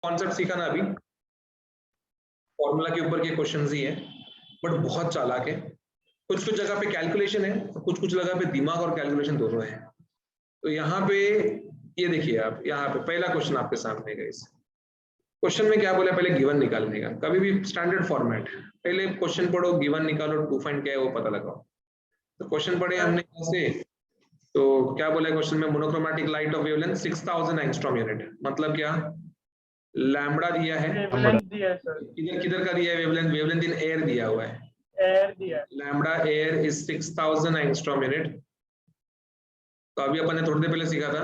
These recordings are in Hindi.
कॉन्सेप्ट सीखा ना अभी, फॉर्मूला के ऊपर के क्वेश्चंस ही है, बट बहुत चालाक है। कुछ कुछ जगह पे कैलकुलेशन है, कुछ कुछ जगह पे दिमाग और कैलकुलेशन दोनों है। तो यहाँ पे ये देखिए आप, यहाँ पे पहला क्वेश्चन आपके सामने है इस क्वेश्चन में क्या बोला, पहले गिवन निकालने का, कभी भी स्टैंडर्ड फॉर्मेट, पहले क्वेश्चन पढ़ो, गिवन निकालो, टू फाइंड क्या है वो पता लगाओ। तो क्वेश्चन पढ़े हमने कैसे, तो क्या बोला क्वेश्चन में, monochromatic light of wavelength 6000 angstrom unit, मतलब क्या, लैम्बडा दिया है, किधर किधर का दिया है वेवलेंथ, वेवलेंथ इन एयर दिया हुआ है, एयर दिया, lambda air is 6000 angstrom unit. तो अभी अपन ने थोड़ी देर पहले सीखा था,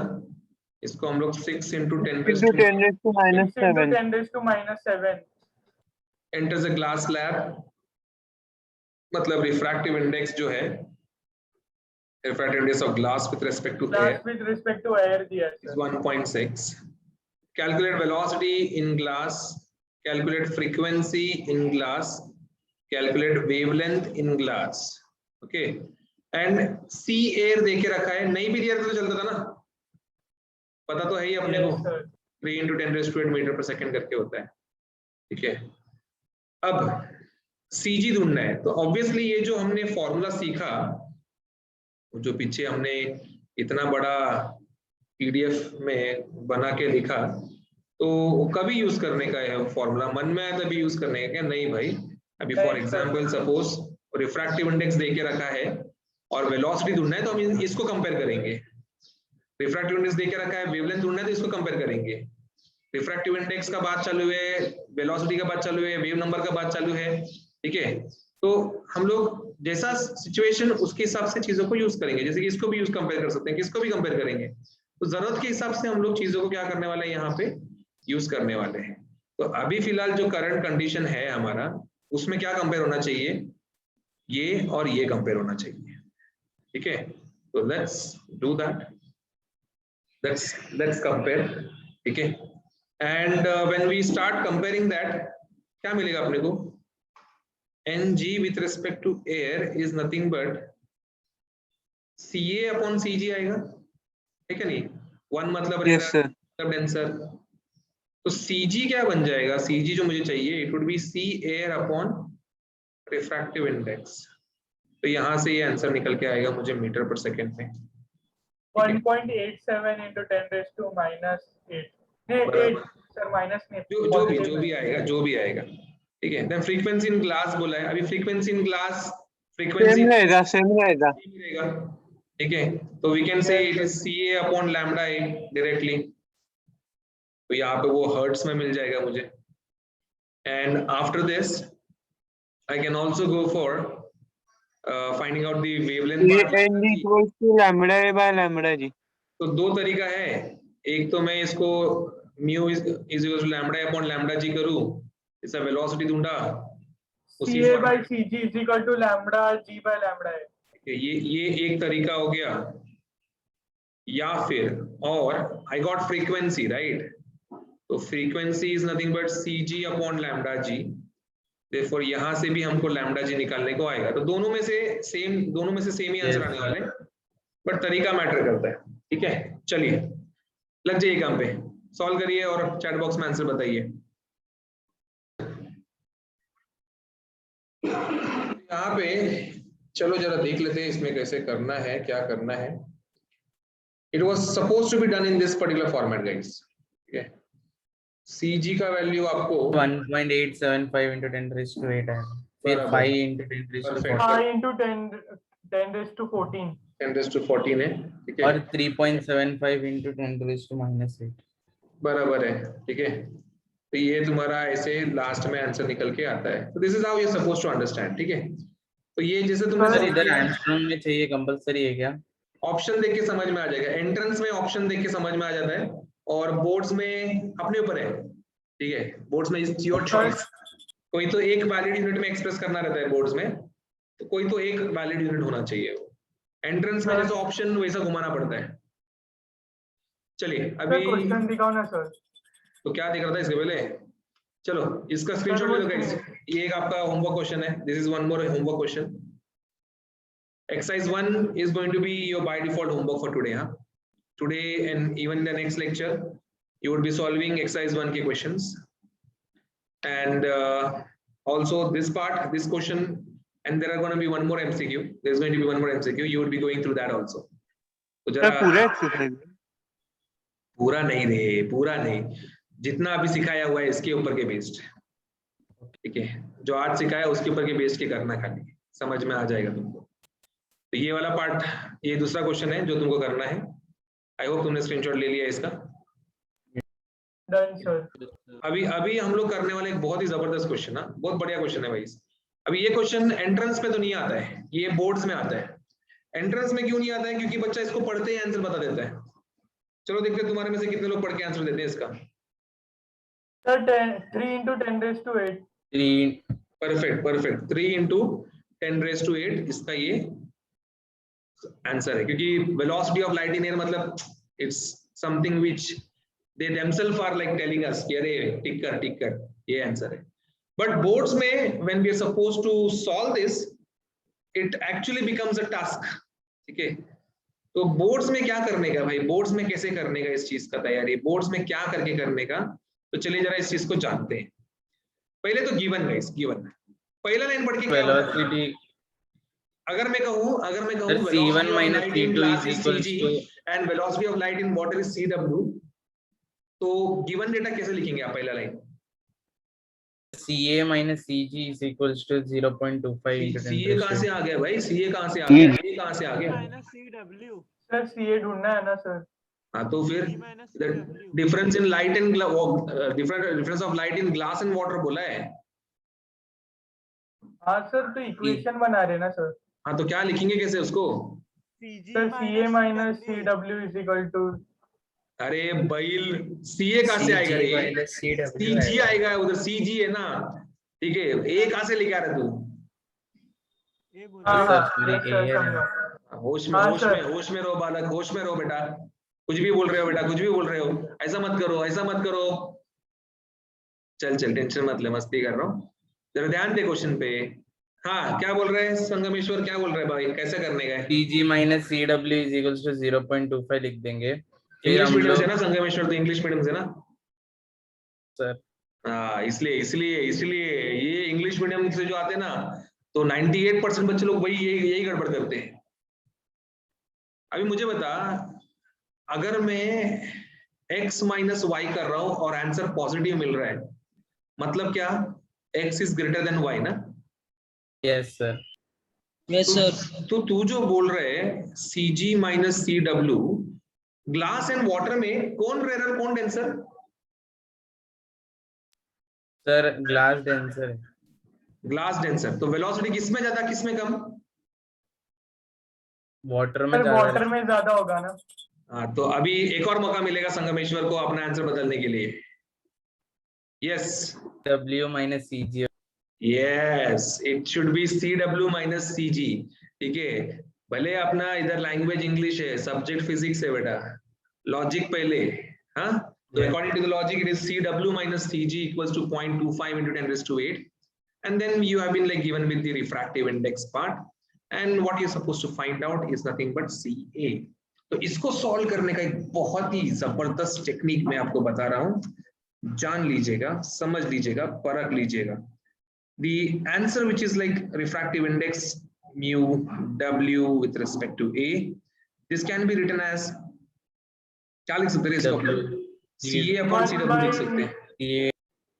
इसको हम लोग 6 into 10 raised to -7 enters a glass slab, मतलब रिफ्रैक्टिव इंडेक्स जो है, refractive index of glass with respect to air is 1.6. Calculate velocity in glass, calculate frequency in glass, calculate wavelength in glass. Okay, and C air देके रखा है, नहीं भी दिया तो चलता था ना, पता तो है ही अपने को, 3 into 10 raised to 8 मीटर पर सेकंड करके होता है, ठीक है। अब CG ढूंढना है, तो ऑब्वियसली ये जो हमने फॉर्मूला सीखा, जो पीछे हमने इतना बड़ा PDF में बना के लिखा, तो कभी यूज करने का है फॉर्मूला, मन में आया तभी यूज करने का क्या, नहीं भाई। अभी for example suppose refractive index दे के रखा है और वेलोसिटी ढूंढना है, तो हम इसको कंपेयर करेंगे। रिफ्रैक्टिव इंडेक्स दे के रखा है, वेवलेंथ ढूंढना है, तो इसको कंपेयर करेंगे। रिफ्रैक्टिव इंडेक्स का बात चालू है, वेलोसिटी का बात चालू है, वेव नंबर का बात चालू है, ठीक है। तो हम लोग जैसा सिचुएशन उसके हिसाब से चीजों को यूज करेंगे, जैसे कि इसको भी यूज कंपेयर कर सकते हैं, किसको भी कंपेयर करेंगे, तो जरूरत के हिसाब से हम लोग चीजों को क्या करने वाले हैं, यहाँ पे यूज करने वाले हैं। तो अभी फिलहाल जो करंट कंडीशन है हमारा, उसमें क्या कंपेयर होना चाहिए, ये और ये कंपेयर होना चाहिए, ठीक है। तो let's do that, let's compare, ठीक है। And when we start comparing that, क्या मिलेगा अपने को, Ng with respect to air is nothing but Ca upon Cg आएगा, ठीक है नहीं, 1 मतलब मतलब डेंसर, तो Cg क्या बन जाएगा, Cg जो मुझे चाहिए, it would be C air upon refractive index. तो यहाँ से ये आंसर निकल के आएगा मुझे मीटर पर सेकंड में 1.87 into 10 raised to -8 sir minus में, जो भी आएगा, ठीक है। देन फ्रीक्वेंसी इन ग्लास बोला है, अभी frequency in glass, frequency same रहेगा, ठीक है। तो we can say it is Ca upon lambda a directly, तो यहाँ पे वो हर्ट्ज में मिल जाएगा मुझे। And after this I can also go for finding out the wavelength lambda g. तो दो तरीका है, एक तो मैं इसको mu is equal to lambda upon lambda g करूं, इसका वेलोसिटी ढूंढा, Ca by Cg is equal to lambda G by lambda है, ये एक तरीका हो गया। या फिर, और आई गॉट फ्रीक्वेंसी राइट, तो frequency is nothing but Cg upon lambda G, therefore यहां से भी हमको लैम्बडा जी निकालने को आएगा। तो दोनों में से सेम ही आंसर आने वाले, बट तरीका मैटर करता है, ठीक है। चलिए लग जाइए काम पे, सॉल्व करिए और चैट बॉक्स में आंसर बताइए। यहाँ पे चलो जरा देख लेते हैं इसमें कैसे करना है, क्या करना है। It was suppose to be done in this particular format guys, ठीक है। Cg का वैल्यू आपको 1.875 into 10 raised to 8 है, फिर 5 into 10 raised to 14, 5 into 10 raised to 14, 10 raised to 14 है, ठीक है, और 3.75 into 10 raised to -8 बराबर है, ठीक है। तो ये तुम्हारा ऐसे लास्ट में आंसर निकल के आता है। तो this is how you suppose to understand, ठीक है। तो ये जैसे तुमने इधर एंगस्ट्रॉम में चाहिए, कंपलसरी है क्या? ऑप्शन देख के समझ में आ जाएगा, एंट्रेंस में ऑप्शन देख के समझ में आ जाता है, और बोर्ड्स में अपने ऊपर है, ठीक है। बोर्ड्स में इज योर चॉइस, कोई तो एक वैलिड यूनिट में एक्सप्रेस करना रहता है बोर्ड्स में, तो कोई तो एक वैलिड यूनिट होना चाहिए। एंट्रेंस में जैसा ऑप्शन वैसा घुमाना पड़ता है। चलिए अभी क्वेश्चन दिखाओ ना सर, तो क्या दिख रहा था इसके पहले, चलो इसका स्क्रीनशॉट ले लो गाइस। ये एक आपका होमवर्क क्वेश्चन है, this is one more homework question. Exercise 1 is going to be your by default homework for today, huh? Today and even in the next lecture, you would be solving exercise 1 के questions, and also this part, this question, and there are going to be one more MCQ. There's going to be one more MCQ. You would be going through that also. तो जरा पूरा एक्सरसाइज पूरा नहीं रे, पूरा नहीं, जितना अभी सिखाया हुआ है इसके ऊपर के बेस्ड, ठीक है, जो आज सिखाया उसके ऊपर के बेस्ड के करना, खाली समझ में आ जाएगा तुमको। तो ये वाला पार्ट, ये दूसरा क्वेश्चन है जो तुमको करना है। आई होप तुमने स्क्रीनशॉट ले लिया इसका। अभी हम लोग करने वाले एक बहुत ही जबरदस्त क्वेश्चन है, बहुत बढ़िया क्वेश्चन है भाई। अभी ये क्वेश्चन एंट्रेंस में तो नहीं आता है, ये बोर्ड्स में आता है। एंट्रेंस में क्यों नहीं आता है? क्योंकि बच्चा इसको पढ़ते ही आंसर बता देता है। चलो देखते हैं तुम्हारे में से कितने लोग पढ़ के आंसर देते हैं इसका। Sir 3 into 10 raised to 8। Perfect 3 into 10 raised to 8 इसका ये आंसर है, क्योंकि velocity of light in air मतलब it's something which they themselves are like telling us कि अरे टिक कर, ये आंसर है। बट बोर्ड्स में when we are supposed to solve this, it actually becomes a task, ठीक है। तो बोर्ड्स में क्या करने का भाई, बोर्ड्स में कैसे करने का इस चीज का तैयारी, बोर्ड्स में क्या करके करने का, तो चलिए जरा इस चीज को जानते हैं। पहले तो गिवन गाइस, गिवन पहला लाइन पढ़ के क्या वेलोसिटी, अगर मैं कहूं C1 minus C2 is equal to, and velocity of light in water is CW, तो गिवन डेटा कैसे लिखेंगे आप? पहला line CA minus CG is equals to 0.25 into 10 CA कहां से आ गया भाई? CA कहां से आ गया? CA कहां से आ गया? CW सर, CA ढूंढना है ना सर। हाँ तो फिर difference in light and difference of light in glass and water बोला है। हाँ सर, तो इक्वेशन बना रहे ना सर। हाँ तो क्या लिखेंगे कैसे उसको? Sir CA minus CW is equal to, अरे बैल CA कहां से आएगा रे? CG आएगा, उधर CG है ना, ठीक है। A कहां से लेके आ रहा तू? होश में रहो बालक, होश में रहो बेटा। कुछ भी बोल रहे हो बेटा, कुछ भी बोल रहे हो, ऐसा मत करो, ऐसा मत करो। चल टेंशन मत ले, मस्ती कर रहा हूँ, जरा ध्यान दे क्वेश्चन पे। हाँ क्या बोल रहे हैं संगमेश्वर, क्या बोल रहे हैं भाई, कैसे करने का है? CG minus CW is equals to 0.25 लिख देंगे। इंग्लिश मीडियम से ना संगमेश्वर, तो इंग्लिश मीडियम से ना सर? हाँ इसलिए ये इंग्लिश मीडियम से जो आते हैं ना, तो 98% बच्चे लोग वही यही गड़बड़ करते हैं। अभी मुझे बता, अगर मैं x माइनस वाई कर रहा हूं और आंसर पॉजिटिव मिल रहा है, मतलब क्या? x is greater than y ना? Yes sir. Yes sir. तो तू जो बोल रहे है CG minus CW, glass and water में कौन रेयर कौन डेंसर? सर ग्लास डेंसर है। Glass denser. तो वेलोसिटी किसमें ज्यादा किसमें कम? वाटर में ज्यादा होगा ना। हाँ तो अभी एक और मौका मिलेगा संगमेश्वर को अपना आंसर बदलने के लिए। Yes, W minus CG। Yes, it should be CW minus CG, ठीक है। भले अपना इधर लैंग्वेज इंग्लिश है, सब्जेक्ट फिजिक्स है बेटा, लॉजिक पहले। हाँ तो according to the logic it is CW minus CG equals to 0.25 into 10 raised to 8, and then you have been like given with the refractive index part, and what you're supposed to find out is nothing but CA। तो इसको सॉल्व करने का एक बहुत ही जबरदस्त टेक्निक मैं आपको बता रहा हूँ, जान लीजिएगा, समझ लीजिएगा, परख लीजिएगा। The answer which is like refractive index mu W with respect to A, this can be written as, क्या लिख सकते हैं इसको? CA upon CW लिख सकते हैं,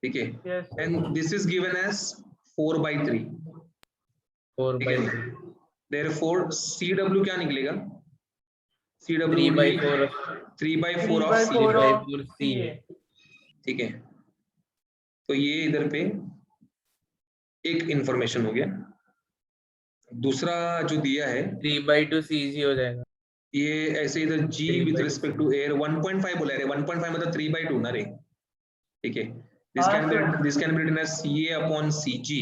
ठीक है। And this is given as 4/3। 4/3। Therefore CW क्या निकलेगा? CW 3/4 of CA, ठीक है। तो ये इधर पे एक इंफॉर्मेशन हो गया। दूसरा जो दिया है 3/2 CG हो जाएगा। ये ऐसे इधर G with respect to air 1.5 बोला है, 1.5 मतलब 3/2 ना रे, ठीक है। This can be written as CA upon CG।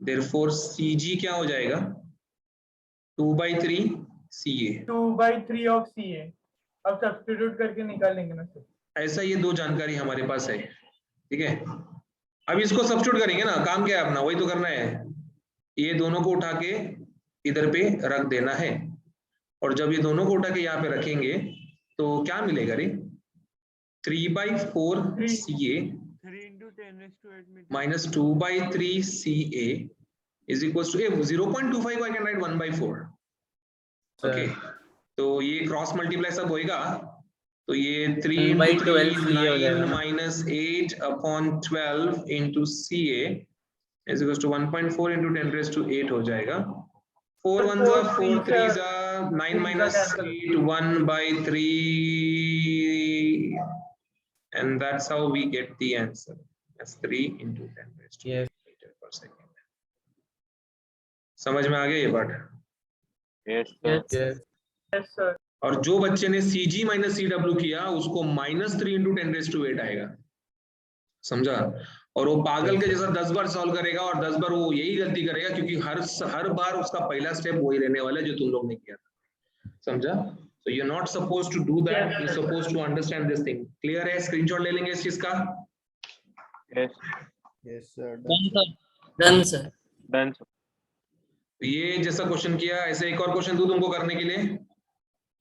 Therefore CG क्या हो जाएगा? 2/3 CA। 2/3 of CA। अब सब्स्टिट्यूट करके निकालेंगे ना सर। ऐसा ये दो जानकारी हमारे पास है, ठीक है। अब इसको सब्स्टिट्यूट करेंगे ना, काम क्या है अपना, वही तो करना है। ये दोनों को उठा के इधर पे रख देना है, और जब ये दोनों को उठा के यहाँ पे रखेंगे तो क्या मिलेगा रे? 3/4 Ca 3 into 10 raised to 8 meter. minus 2/3 Ca is equals to 0.25. I can write 1/4. Okay, तो ये क्रॉस मल्टीप्लाई सब होएगा, तो ये 3 into 3 9 minus 8 upon 12 into Ca is equals to 1.4 into 10 raised to 8 हो जाएगा. 4 ones are 4 threes are 9 minus 8 1/3, and that's how we get the answer. That's 3 into 10 raised to 8 meter per second. समझ में आ गया ये बात? Yes, sir. और जो बच्चे ने CG minus CW किया उसको -3 into 10 raised to 8 आएगा, समझा? और वो पागल के जैसा 10 बार सॉल्व करेगा और 10 बार वो यही गलती करेगा, क्योंकि हर बार उसका पहला स्टेप वही रहने वाला है जो तुम लोग ने किया था, समझा? So you're not supposed to do that. You're supposed to understand this thing. Clear है? स्क्रीनशॉट ले लेंगे इस चीज का? yes, Done, sir. Done, sir. done. ये जैसा क्वेश्चन किया ऐसे एक और क्वेश्चन दूं तुमको करने के लिए?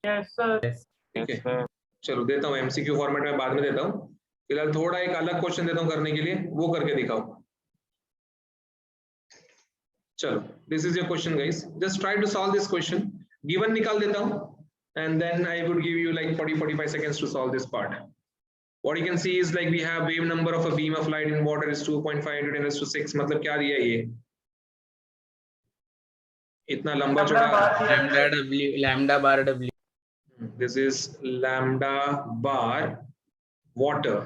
Yes, sir. ठीक है, चलो देता हूँ, MCQ फॉर्मेट में बाद में देता हूँ, फिलहाल थोड़ा एक अलग क्वेश्चन देता हूँ करने के लिए, वो करके दिखाओ. चलो, this is your question guys, just try to solve this question. Given निकाल देता हूँ and then I would give you like 40-45 seconds to solve this part. What you can see is like we have wave number of a beam of light in water is 2.5 into 10 raised to 6. मतलब क्या दिया ये? इतना लंबा चौड़ा. lambda bar W. This is lambda bar water,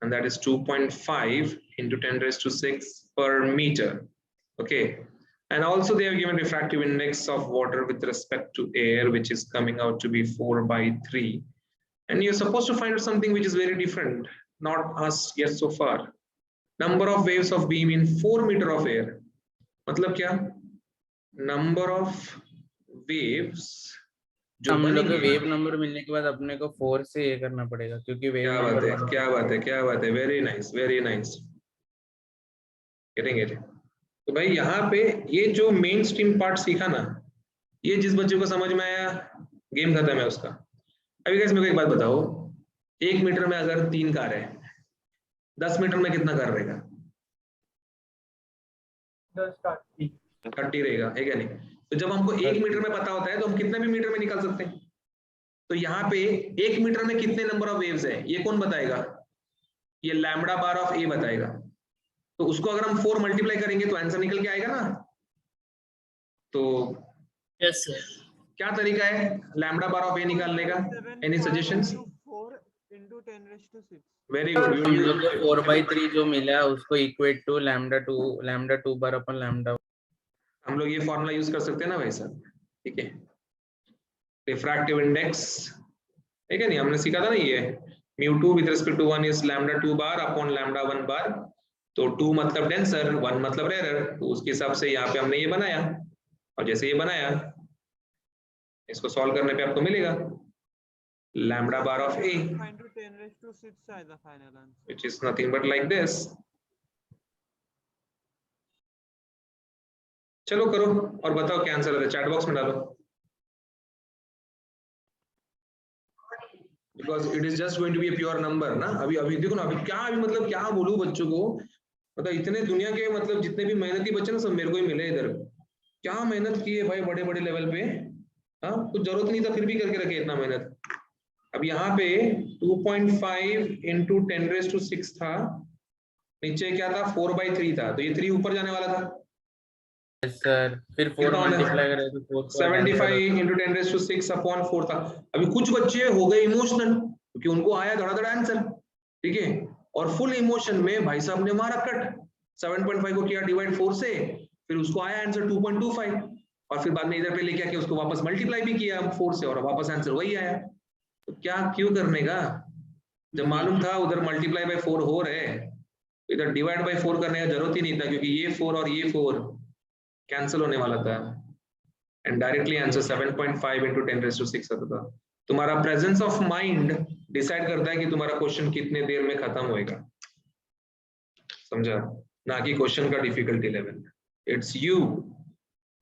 and that is 2.5 into 10 raised to 6 per meter. Okay, and also they have given refractive index of water with respect to air, which is coming out to be 4/3, and you're supposed to find out something which is very different, not asked yet so far. Number of waves of beam in 4 meter of air. मतलब क्या? Number of waves जो हम लोग बनेंगे. वेव नंबर मिलने के बाद अपने को 4 से ये करना पड़ेगा, क्योंकि वेव क्या बात है, क्या बात है, क्या बात है, very nice, very nice. Getting it? तो भाई यहाँ पे ये जो मेन स्ट्रीम पार्ट सीखा ना, ये जिस बच्चे को समझ में आया गेम खत्म है उसका. अभी गाइस मेरे को एक बात बताओ, 1 मीटर में अगर 3 कार है, 10 मीटर में कितना कार रहेगा? 30 रहेगा, है क्या नहीं? तो जब हमको 1 मीटर में पता होता है तो हम कितने भी मीटर में निकाल सकते हैं. तो यहाँ पे 1 मीटर में कितने नंबर ऑफ वेव्स है ये कौन बताएगा? ये लैम्बडा बार ऑफ ए बताएगा. तो उसको अगर हम 4 मल्टीप्लाई करेंगे तो आंसर निकल के आएगा ना. तो Yes, sir. क्या तरीका है लैम्बडा बार ऑफ ए निकालने का? Any suggestions? 4 into 10 raised to 6. Very good. हम लोग को 4/3 जो मिला है उसको equate to lambda 2 bar upon lambda. हम लोग ये फॉर्मूला यूज कर सकते हैं ना भाई साहब, ठीक है? रिफ्रैक्टिव इंडेक्स, ठीक है नहीं, हमने सीखा था ना ये μ2 with respect to 1 is lambda 2 bar upon lambda 1 bar. तो 2 मतलब डेंसर, 1 मतलब रेयर, तो उसके हिसाब से यहाँ पे हमने ये बनाया, और जैसे ये बनाया इसको सॉल्व करने पे आपको मिलेगा lambda bar of a, 5 into 10 raised to 6 is the final answer. which is nothing but like this. चलो करो और बताओ क्या आंसर है, चैट बॉक्स में डालो, because it is just going to be a pure number ना. अभी देखो ना, अभी क्या, अभी मतलब क्या बोलूं बच्चों को, मतलब इतने दुनिया के मतलब जितने भी मेहनती बच्चे ना सब मेरे को ही मिले इधर. क्या मेहनत की है भाई बड़े बड़े लेवल पे. हाँ, कुछ जरूरत नहीं था फिर भी करके रखे इतना मेहनत. अब यहाँ पे 2.5 into 10 raised to 6 था, नीचे क्या था 4/3 था, तो ये 3 ऊपर जाने वाला था. Yes, sir. फिर 4 मल्टीप्लाई करें तो 4 75 into 10 raised to 6 upon 4 था. अभी कुछ बच्चे हो गए इमोशनल क्योंकि उनको आया धड़ाधड़ आंसर, ठीक है, और फुल इमोशन में भाई साहब ने मारा कट, 7.5 को किया डिवाइड 4 से, फिर उसको आया आंसर 2.25, और फिर बाद में इधर पे लेके आके उसको वापस मल्टीप्लाई भी किया 4 से और वापस आंसर वही आया. तो क्या क्यों करने का, जब मालूम था उधर मल्टीप्लाई बाय 4 हो रहे, इधर डिवाइड बाय 4 करने का जरूरत ही नहीं था, क्योंकि ये 4 और ये 4 कैंसिल होने वाला था, and directly answer 7.5 into 10 raised to 6 आता था. तुम्हारा प्रेजेंस ऑफ माइंड डिसाइड करता है कि तुम्हारा क्वेश्चन कितने देर में खत्म होएगा, समझा, ना कि क्वेश्चन का difficulty level. It's you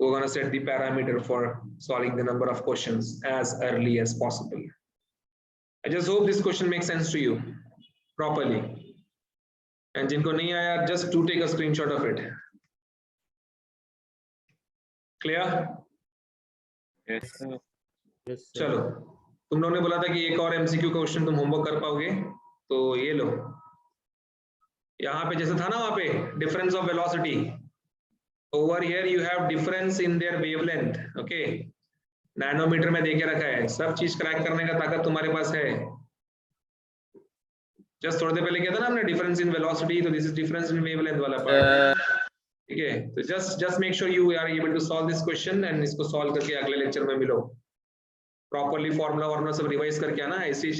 who are going to set the parameter for solving the number of questions as early as possible. I just hope this question makes sense to you properly. And जिनको नहीं आया, just to take a screenshot of it. Clear? Yes, sir. चलो, तुम लोगों ने बोला था कि एक और MCQ क्वेश्चन तुम होमवर्क कर पाओगे, तो ये लो। यहाँ पे जैसे था ना वहाँ पे difference of velocity, over here you have difference in their wavelength, okay, nanometre में देके रखा है, सब चीज क्रैक करने का ताकत तुम्हारे पास है। जस्ट थोड़ी देर पहले किया था ना हमने डिफरेंस इन वेलोसिटी, तो this is difference in wavelength वाला पार्ट, ठीक है। तो just make sure you are able to solve this question and इसको सॉल्व करके अगले लेक्चर में मिलो, प्रॉपर्ली फॉर्मूला सब रिवाइज करके आना, ऐसे ही